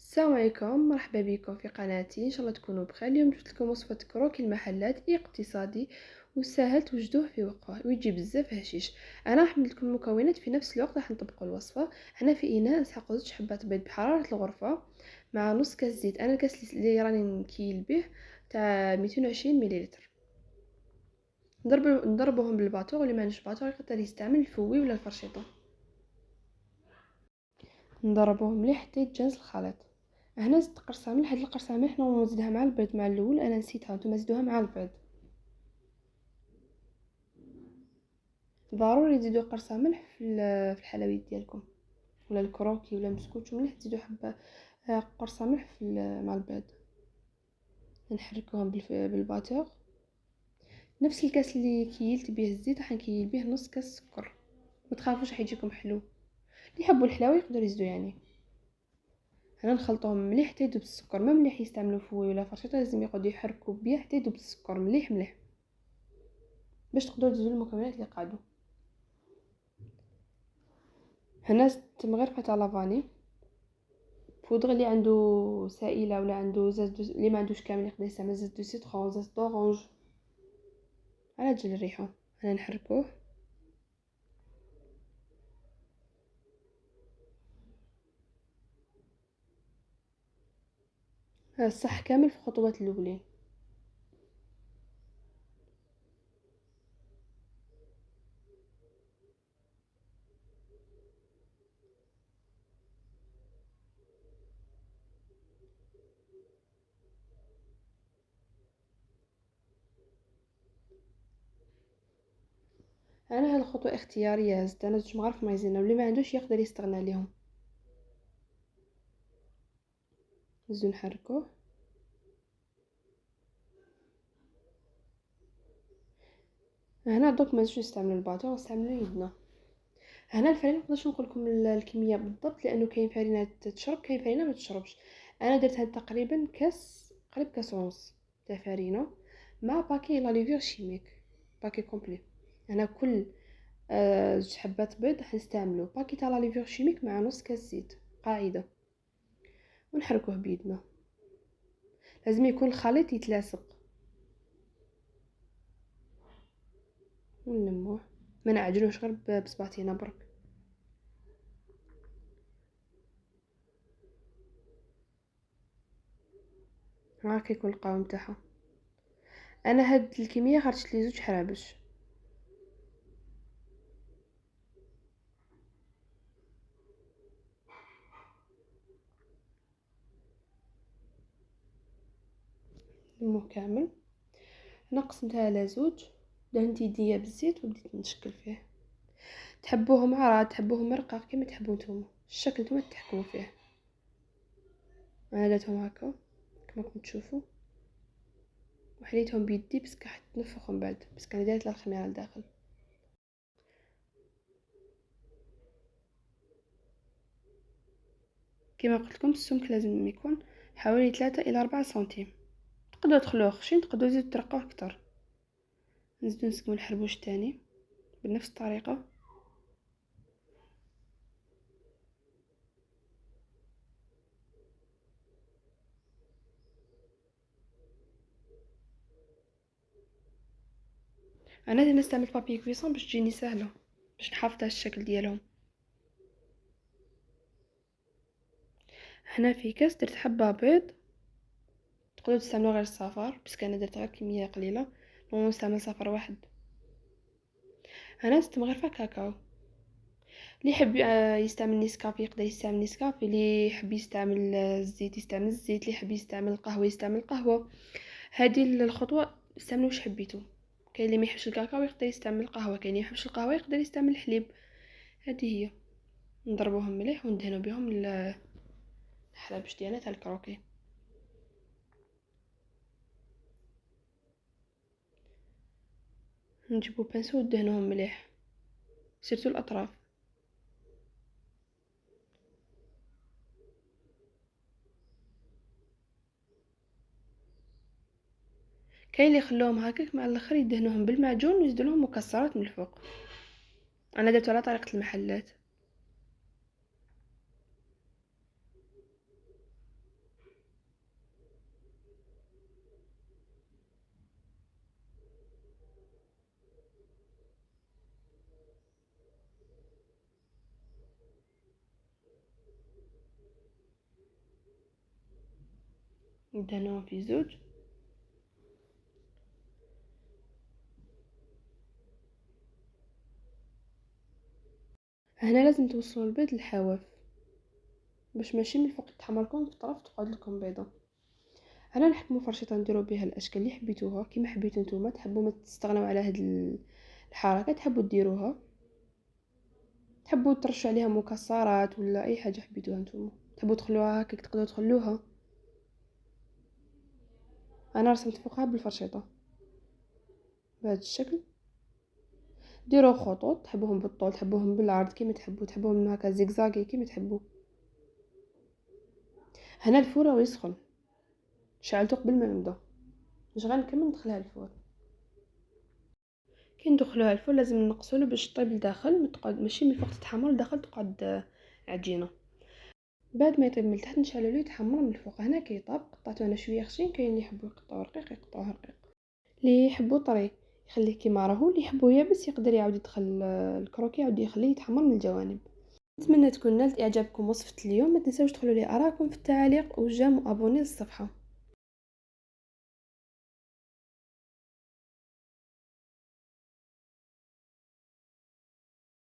السلام عليكم، مرحبا بكم في قناتي. ان شاء الله تكونوا بخير. اليوم جبت لكم وصفه كروكي المحلات اقتصادي وسهل توجدوه في وقته ويجي بزاف هشيش. انا راح نحمل لكم المكونات في نفس الوقت راح نطبقوا الوصفه. هنا في اناء نسحق 2 حبات بيض بحراره الغرفه مع نص كاس زيت. انا الكاس اللي راني نكيل به تاع 220 مليلتر. نضربوهم بالباطور، واللي ما عندوش باطور يقدر يستعمل الفوي ولا الفرشيطه. نضربوهم مليح حتى يتجانس الخليط. هنا زدت قرصه ملح. هاد القرصه ملح نورمالمون نزيدها مع البيض مع الاول، انا نسيتها نتوما زيدوها مع البيض. ضروري تزيدوا قرصه ملح في الحلويات ديالكم ولا الكروكي ولا مسكوت ملح، تزيدوا حبه قرصه ملح مع البيض. نحركوهم بالباتور. نفس الكاس اللي كيلت به الزيت راح نكيل به نص كاس سكر. ما تخافوش راح يجيكم حلو، اللي يحبوا الحلاوه يقدروا يزيدوا يعني. هنا نخلطوهم مليح حتى يذوب السكر. ما مليح يستعملوا فوي ولا فرشيطه، لازم يقعدوا يحركوا بيه حتى يذوب السكر مليح مليح باش تقدروا تزيدوا المكونات اللي قعدوا. هنا زدت مغرفه تاع لافاني بودغ، اللي عنده سائله ولا عنده زيت اللي ما عندوش كامل يقدر يستعمل زيت دو سيترون، زيت دورانج على جل الريحه. هنا نحركوه. الصح كامل في الخطوات الاولين. انا هاد الخطوه اختياريه، زدت انا 2 مغارف مايزينا، واللي ما عندوش يقدر يستغنى عليهم. نزيدو نحركوه. هنا دوك ما نزيدوش نستعملوا الباطور، نستعملوا يدنا. هنا الفرينه مقدرش نقول لكم الكميه بالضبط، لانه كاين فرينه تشرب كاين فرينه ما تشربش. انا درت هاد تقريبا كاس، قريب كاس ونص تاع فرينه مع باكي لا ليفير شيميك، باكي كومبلي. انا كل 2 حبات بيض حنستعملو باكي تاع لا ليفير شيميك مع نص كاس زيت قاعده، ونحركوه بيدنا. لازم يكون الخليط يتلاصق ونلموه، ما نعجنوش غير بصباطينا برك. هاك يكون القوام تاعها. انا هاد الكميه خرجت لي 2 حرابش. نلموه كامل. هنا قسمتها على 2، دهنت يديا بالزيت وبديت نشكل فيه. تحبوه معرض تحبوه مرقق كما تحبوا نتوما، الشكل نتوما تحكموا فيه. انا درتهم هكا كما راكم تشوفوا، وحليتهم بيدي بس راح تنفخهم بعد، بس كان دايره الخميره لداخل. كما قلت لكم السمك لازم يكون حوالي 3 الى 4 سنتيم. تقدروا تخلوه خشين، تقدروا تزيدوا ترقوه اكثر. نزيدو نسقمو الحربوش تاني بنفس الطريقه. انا نستعمل بابي كويسون باش تجيني سهله، باش نحافظ على الشكل ديالهم. هنا في كاس درت حبه بيض، تقدروا تستعملوا غير الصفار بس انا درت غير كميه قليله، نستعمل صفر واحد. انا زدت مغرفه كاكاو. اللي يحب يستعمل نيسكافي يقدر يستعمل نيسكافي، اللي يحب يستعمل الزيت يستعمل الزيت، اللي يحب يستعمل القهوه يستعمل القهوه. هذه الخطوه استعملوا واش حبيتوا. كاين اللي ما يحبش الكاكاو يقدر يستعمل القهوه، كاين اللي ما يحبش القهوه يقدر يستعمل الحليب. هذه هي. نضربوهم مليح وندهنوا بهم الحرابش ديالنا تاع الكروكي. نجيبو بانسو ودهنوهم مليح سيرتو الاطراف. كاين اللي يخلوهم هكاك مع الاخر يدهنوهم بالمعجون ويزيدوا لهم مكسرات من الفوق. انا درت على طريقه المحلات. ندهنوهم في زوج. هنا لازم توصلوا البيض للحواف باش ماشي من الفوق تحمركم في الطرف تقعد لكم بيضه. هنا نحكموا فرشيطه نديروا بها الاشكال اللي حبيتوها كيما حبيتو نتوما. تحبوا ما تستغنوا على هاد الحركه تحبوا ديروها، تحبوا ترشوا عليها مكسرات ولا اي حاجه حبيتوها نتوما. تحبوا تخلوها هكاك تقدروا تخلوها. انا رسمت فوقها بالفرشيطه بهذا الشكل. ديروا خطوط تحبوهم بالطول تحبوهم بالعرض كيما تحبوا، تحبوهم هكا زيكزاكي كيما تحبوا. هنا الفور راه يسخن، شعلته قبل ما نبدا باش غنكمل ندخلها الفور. كي ندخلوها الفور لازم نقصوله باش طيب لداخل، تقعد ماشي من فوق تتحمر لداخل تقعد عجينه. بعد ما يطيب من التحت نشعلو ليه يتحمر من الفوق. هنا كيطاب قطعته انا شويه خشين، كاين اللي يحبوا يقطعوه رقيق يقطعوه رقيق، اللي يحبوا طري يخليه كيما راهو، اللي يحبوا يابس يقدر يعاود يدخل الكروكي يعاود يخليه يتحمر من الجوانب. نتمنى تكون نالت اعجابكم وصفه اليوم. ما تنساوش تدخلوا لي اراءكم في التعاليق وجام وابوني للصفحه.